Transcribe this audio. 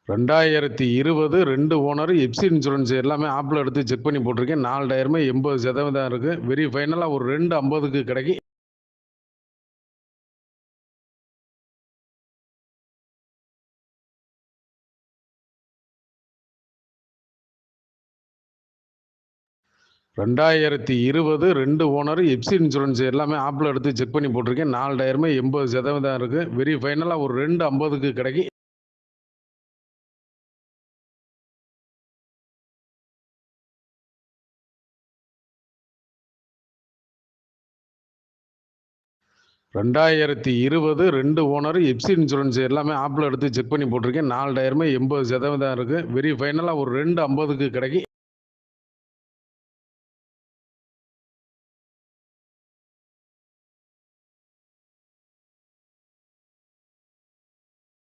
2020 2 owner FC insurance எல்லாமே ஆப்ல எடுத்து செக் பண்ணி போட்டிருக்கேன். 4 டயருமே 80% இருக்கு. வெரி ஃபைனலா ஒரு 250க்கு கிடைக்கும். ரெண்டாயிரத்தி 20 2 ஓனர் எப்சி இன்சூரன்ஸ் எல்லாமே ஆப்ல எடுத்து செக் பண்ணி போட்டிருக்கேன். 4 டயருமே 80% இருக்கு. வெரி ஃபைனலா ஒரு 250க்கு கிடைக்கும். ரெண்டாயிரத்தி 20 2 ஓனர் எப்சி இன்சூரன்ஸ் எல்லாமே ஆப்ல எடுத்து செக் பண்ணி போட்டிருக்கேன். 4 டயருமே 80% இருக்கு. வெரி ஃபைனலா ஒரு 250க்கு கிடைக்கும்.